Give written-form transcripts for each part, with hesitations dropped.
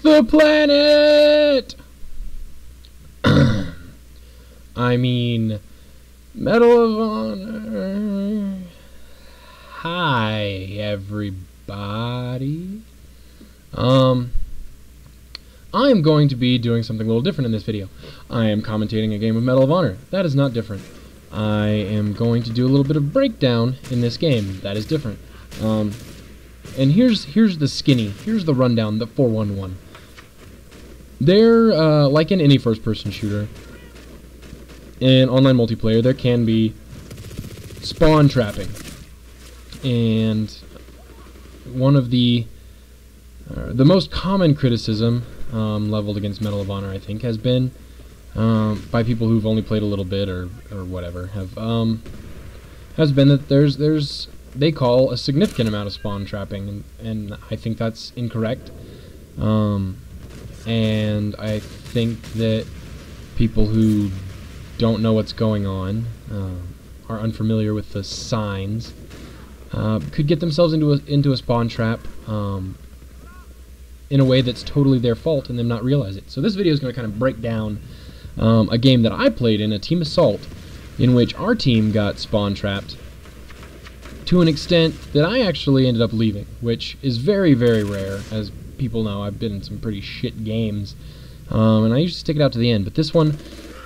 the planet! I mean, Medal of Honor. Hi, everybody. I am going to be doing something a little different in this video. I am commentating a game of Medal of Honor. That is not different. I am going to do a little bit of breakdown in this game. That is different. And here's the skinny. Here's the rundown, the 411. They're, like in any first-person shooter, in online multiplayer, there can be spawn trapping. And one of the most common criticism leveled against Medal of Honor, I think, has been by people who've only played a little bit or whatever, has been that they call a significant amount of spawn trapping, and I think that's incorrect. And I think that people who don't know what's going on, are unfamiliar with the signs, could get themselves into a spawn trap in a way that's totally their fault and them not realize it. So this video is going to kind of break down a game that I played in, a team assault, in which our team got spawn trapped to an extent that I actually ended up leaving, which is very, very rare. As people know, I've been in some pretty shit games, and I usually stick it out to the end, but this one,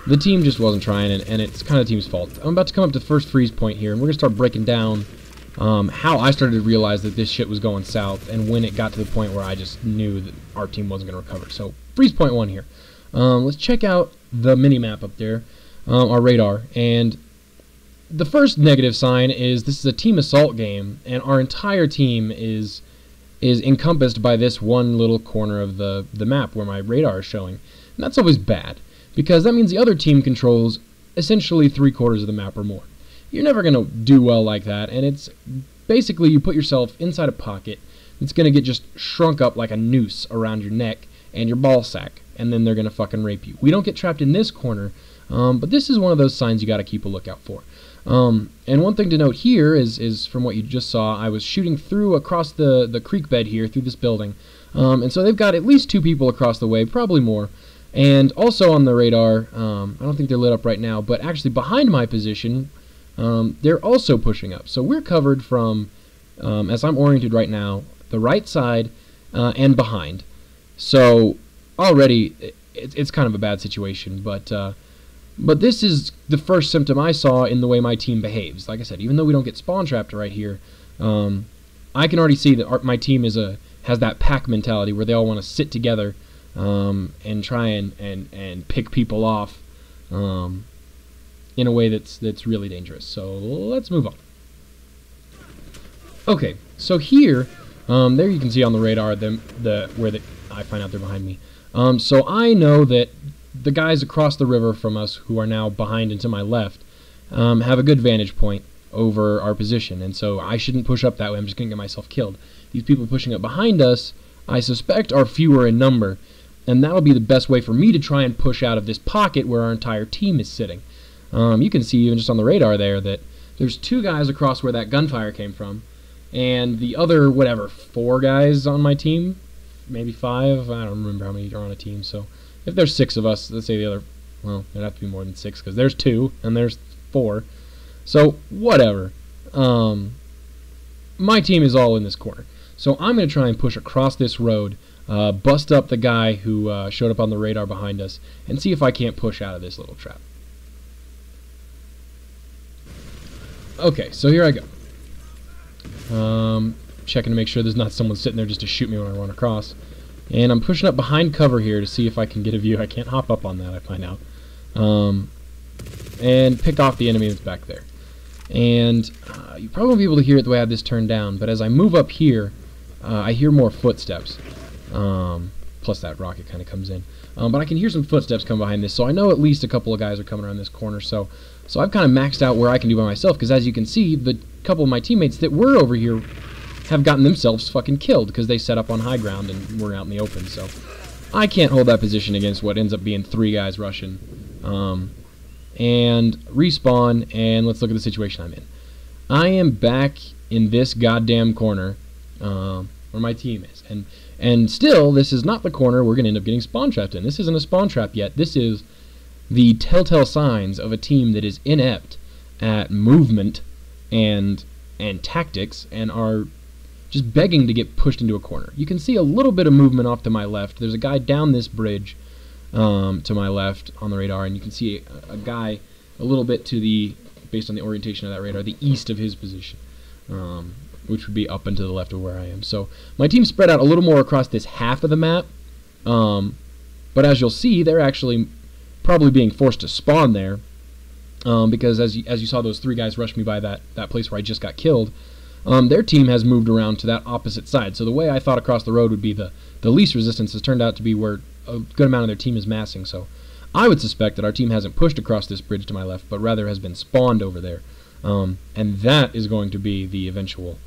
the team just wasn't trying, and it's kind of the team's fault. I'm about to come up to the first freeze point here, and we're going to start breaking down how I started to realize that this shit was going south, and when it got to the point where I just knew that our team wasn't going to recover. So, freeze point 1 here. Let's check out the mini-map up there, our radar, and the first negative sign is this is a team assault game, and our entire team is encompassed by this one little corner of the map where my radar is showing. And that's always bad, because that means the other team controls essentially 3/4 of the map or more. You're never going to do well like that, and it's basically you put yourself inside a pocket that's going to get just shrunk up like a noose around your neck and your ball sack, and then they're going to fucking rape you. We don't get trapped in this corner, but this is one of those signs you got to keep a lookout for. And one thing to note here is from what you just saw, I was shooting through across the creek bed here through this building, and so they've got at least 2 people across the way, probably more. And also on the radar, I don't think they're lit up right now, but actually behind my position, they're also pushing up. So we're covered from, as I'm oriented right now, the right side and behind. So already it's kind of a bad situation, but this is the first symptom I saw in the way my team behaves. Like I said, even though we don't get spawn trapped right here, I can already see that my team has that pack mentality where they all want to sit together and try and pick people off in a way that's really dangerous. So let's move on. Okay, so here, there you can see on the radar I find out they're behind me. So I know that the guys across the river from us, who are now behind and to my left, have a good vantage point over our position, and so I shouldn't push up that way. I'm just going to get myself killed. These people pushing up behind us, I suspect, are fewer in number, and that'll be the best way for me to try and push out of this pocket where our entire team is sitting. You can see even just on the radar there that there's 2 guys across where that gunfire came from, and the other, whatever, 4 guys on my team, maybe 5, I don't remember how many are on a team, so if there's 6 of us, let's say the other, well, it'd have to be more than 6, because there's 2, and there's 4, so whatever. My team is all in this corner, so I'm going to try and push across this road, bust up the guy who showed up on the radar behind us, and see if I can't push out of this little trap. Okay, so here I go. Checking to make sure there's not someone sitting there just to shoot me when I run across. And I'm pushing up behind cover here to see if I can get a view. I can't hop up on that, I find out. And pick off the enemy that's back there. And you probably won't be able to hear it the way I have this turned down, but as I move up here, I hear more footsteps. Plus that rocket kind of comes in. But I can hear some footsteps come behind this, so I know at least a couple of guys are coming around this corner. So I've kind of maxed out where I can do by myself, because as you can see, the couple of my teammates that were over here have gotten themselves fucking killed because they set up on high ground and were out in the open. So I can't hold that position against what ends up being 3 guys rushing. And respawn, and let's look at the situation I'm in. I am back in this goddamn corner where my team is, and And still, this is not the corner we're going to end up getting spawn trapped in. This isn't a spawn trap yet. This is the telltale signs of a team that is inept at movement and tactics and are just begging to get pushed into a corner. You can see a little bit of movement off to my left. There's a guy down this bridge to my left on the radar, and you can see a guy a little bit to the, based on the orientation of that radar, the east of his position, which would be up and to the left of where I am. So my team spread out a little more across this half of the map, but as you'll see, they're actually probably being forced to spawn there, because as you saw those 3 guys rush me by that place where I just got killed. Their team has moved around to that opposite side. So the way I thought across the road would be the least resistance has turned out to be where a good amount of their team is massing. So I would suspect that our team hasn't pushed across this bridge to my left, but rather has been spawned over there. And that is going to be the eventual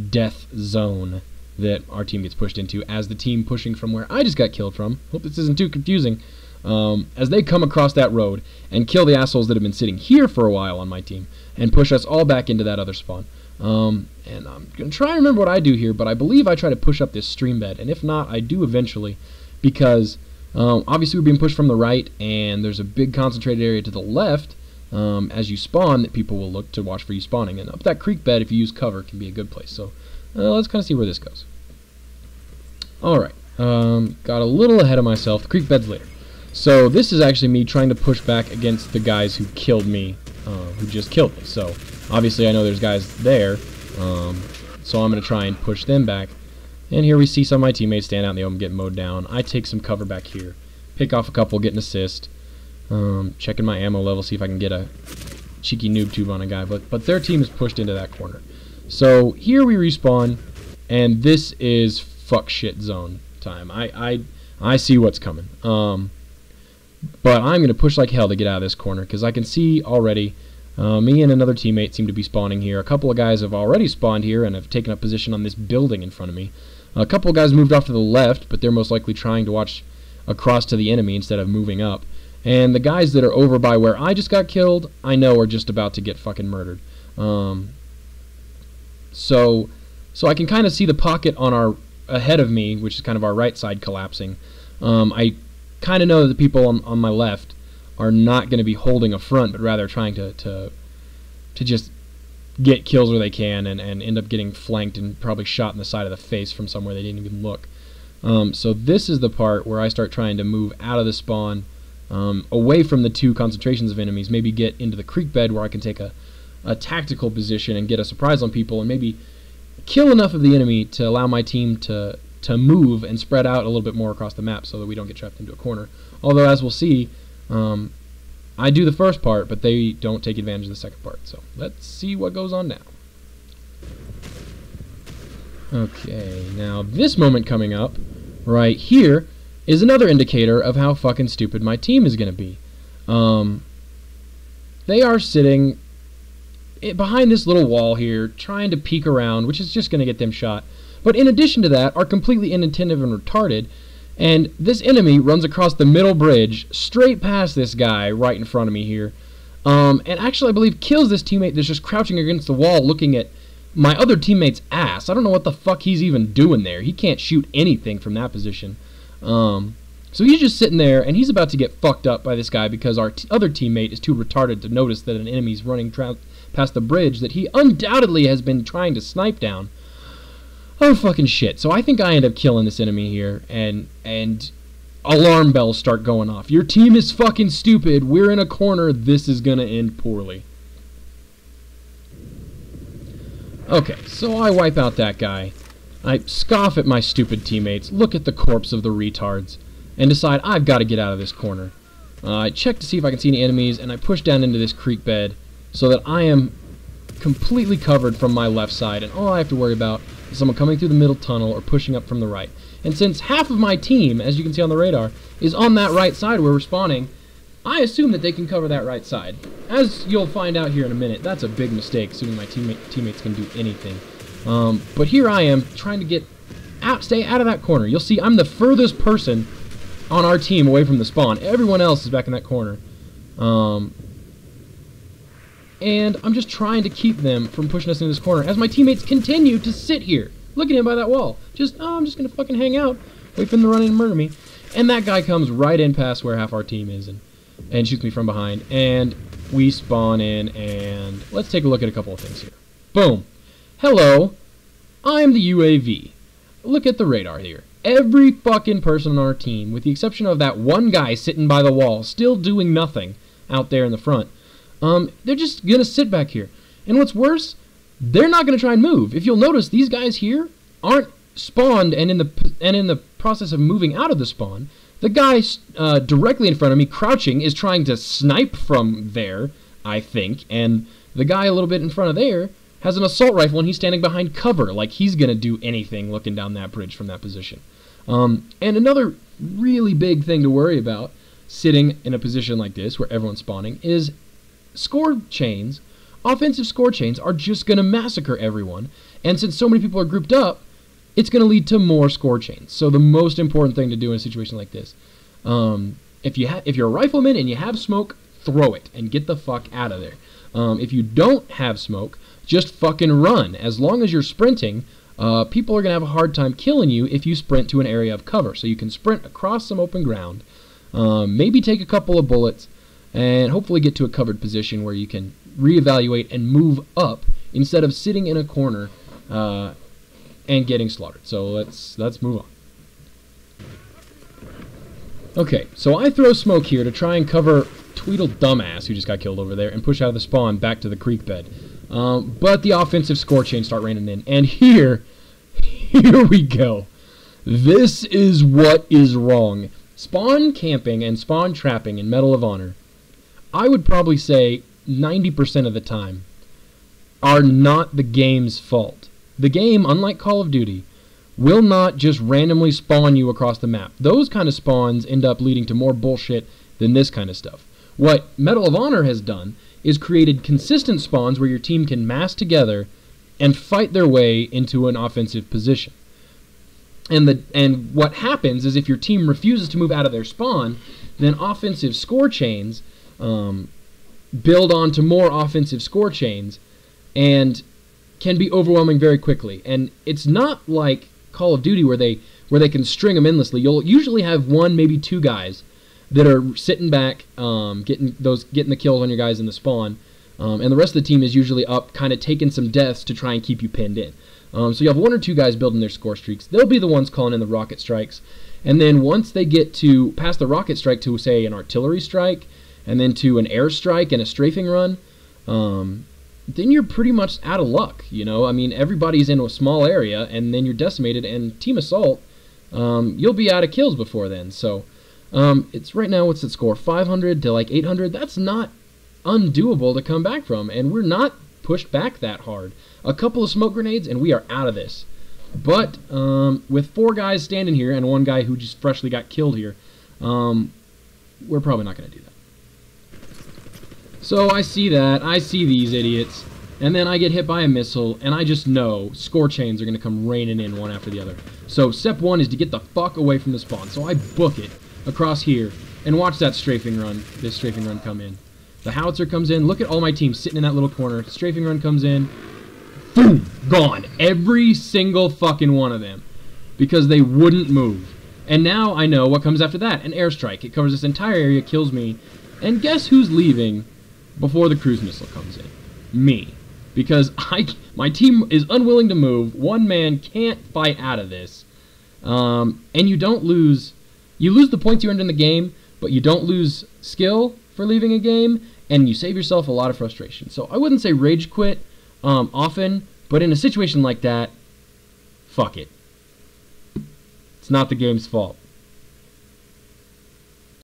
death zone that our team gets pushed into as the team pushing from where I just got killed from. Hope this isn't too confusing. As they come across that road and kill the assholes that have been sitting here for a while on my team and push us all back into that other spawn. And I'm going to try and remember what I do here, but I believe I try to push up this stream bed, and if not, I do eventually, because obviously we're being pushed from the right, and there's a big concentrated area to the left as you spawn that people will look to watch for you spawning, and up that creek bed, if you use cover, can be a good place. So let's kind of see where this goes. Alright, got a little ahead of myself. The creek bed's later. So this is actually me trying to push back against the guys who killed me, who just killed me. So obviously I know there's guys there, so I'm going to try and push them back. And here we see some of my teammates stand out in the open, get mowed down. I take some cover back here, pick off a couple, get an assist, checking my ammo level, see if I can get a cheeky noob tube on a guy. But their team is pushed into that corner. So here we respawn, and this is fuck shit zone time. I see what's coming. But I'm going to push like hell to get out of this corner, because I can see already me and another teammate seem to be spawning here. A couple of guys have already spawned here and have taken up position on this building in front of me. A couple of guys moved off to the left, but they're most likely trying to watch across to the enemy instead of moving up. And the guys that are over by where I just got killed, I know are just about to get fucking murdered. So I can kind of see the pocket on our ahead of me, which is kind of our right side, collapsing. I kind of know that the people on my left are not going to be holding a front, but rather trying to just get kills where they can and end up getting flanked and probably shot in the side of the face from somewhere they didn't even look. So this is the part where I start trying to move out of the spawn, away from the 2 concentrations of enemies, maybe get into the creek bed where I can take a tactical position and get a surprise on people and maybe kill enough of the enemy to allow my team to move and spread out a little bit more across the map so that we don't get trapped into a corner. Although, as we'll see, I do the first part, but they don't take advantage of the second part. So let's see what goes on now. Okay, now this moment coming up right here is another indicator of how fucking stupid my team is going to be. They are sitting behind this little wall here, trying to peek around, which is just going to get them shot. But in addition to that, are completely inattentive and retarded, and this enemy runs across the middle bridge, straight past this guy right in front of me here, and actually I believe kills this teammate that's just crouching against the wall looking at my other teammate's ass. I don't know what the fuck he's even doing there. He can't shoot anything from that position. So he's just sitting there, and he's about to get fucked up by this guy because our other teammate is too retarded to notice that an enemy's running past the bridge that he undoubtedly has been trying to snipe down. Oh, fucking shit. So I think I end up killing this enemy here, and alarm bells start going off. Your team is fucking stupid. We're in a corner. This is gonna end poorly. Okay, so I wipe out that guy. I scoff at my stupid teammates, look at the corpse of the retards, and decide I've got to get out of this corner. I check to see if I can see any enemies, and I push down into this creek bed so that I am completely covered from my left side, and all I have to worry about is someone coming through the middle tunnel or pushing up from the right. And since half of my team, as you can see on the radar, is on that right side where we're spawning, I assume that they can cover that right side. As you'll find out here in a minute, that's a big mistake, assuming my teammates can do anything. But here I am, trying to get out, stay out of that corner. You'll see I'm the furthest person on our team away from the spawn. Everyone else is back in that corner. And I'm just trying to keep them from pushing us into this corner as my teammates continue to sit here. Look at him by that wall. I'm just going to fucking hang out. Wait for him to run in and murder me. And that guy comes right in past where half our team is and shoots me from behind. And we spawn in, and let's take a look at a couple of things here. Boom. Hello. I'm the UAV. Look at the radar here. Every fucking person on our team, with the exception of that one guy sitting by the wall, still doing nothing out there in the front, they're just going to sit back here. And what's worse, they're not going to try and move. If you'll notice, these guys here aren't spawned and in the process of moving out of the spawn. The guy directly in front of me, crouching, is trying to snipe from there, I think, and the guy a little bit in front of there has an assault rifle and he's standing behind cover, like he's going to do anything looking down that bridge from that position. And another really big thing to worry about sitting in a position like this where everyone's spawning is score chains. Offensive score chains are just going to massacre everyone, and since so many people are grouped up, it's going to lead to more score chains. So the most important thing to do in a situation like this, if you're a rifleman and you have smoke, throw it and get the fuck out of there. If you don't have smoke, just fucking run. As long as you're sprinting, people are going to have a hard time killing you if you sprint to an area of cover. So you can sprint across some open ground, maybe take a couple of bullets, and hopefully get to a covered position where you can reevaluate and move up instead of sitting in a corner and getting slaughtered. So let's move on. Okay, so I throw smoke here to try and cover Tweedle Dumbass, who just got killed over there, and push out of the spawn back to the creek bed. But the offensive score chains start raining in, and here we go. This is what is wrong. Spawn camping and spawn trapping in Medal of Honor, I would probably say 90% of the time, are not the game's fault. The game, unlike Call of Duty, will not just randomly spawn you across the map. Those kind of spawns end up leading to more bullshit than this kind of stuff. What Medal of Honor has done is created consistent spawns where your team can mass together and fight their way into an offensive position. And what happens is if your team refuses to move out of their spawn, then offensive score chains build onto more offensive score chains and can be overwhelming very quickly. And it's not like Call of Duty where they can string them endlessly. You'll usually have one, maybe two guys that are sitting back, getting the kills on your guys in the spawn, and the rest of the team is usually up, kind of taking some deaths to try and keep you pinned in. So you have one or two guys building their score streaks. They'll be the ones calling in the rocket strikes, and then once they get to past the rocket strike to, say, an artillery strike, and then to an air strike and a strafing run, then you're pretty much out of luck. You know, I mean, everybody's in a small area, and then you're decimated. And Team Assault, you'll be out of kills before then. So it's right now, what's the score? 500 to like 800. That's not undoable to come back from, and we're not pushed back that hard. A couple of smoke grenades, and we are out of this. But with 4 guys standing here and 1 guy who just freshly got killed here, we're probably not going to do that. So I see that, I see these idiots, and then I get hit by a missile, and I just know score chains are going to come raining in one after the other. So step 1 is to get the fuck away from the spawn. So I book it across here, and watch that strafing run, this strafing run come in. The howitzer comes in, look at all my team sitting in that little corner, strafing run comes in, boom, gone. Every single fucking one of them, because they wouldn't move. And now I know what comes after that, an airstrike. It covers this entire area, kills me, and guess who's leaving before the cruise missile comes in? Me. Because my team is unwilling to move, one man can't fight out of this, and you don't lose, you lose the points you earned in the game, but you don't lose skill for leaving a game, and you save yourself a lot of frustration. So I wouldn't say rage quit often, but in a situation like that, fuck it. It's not the game's fault.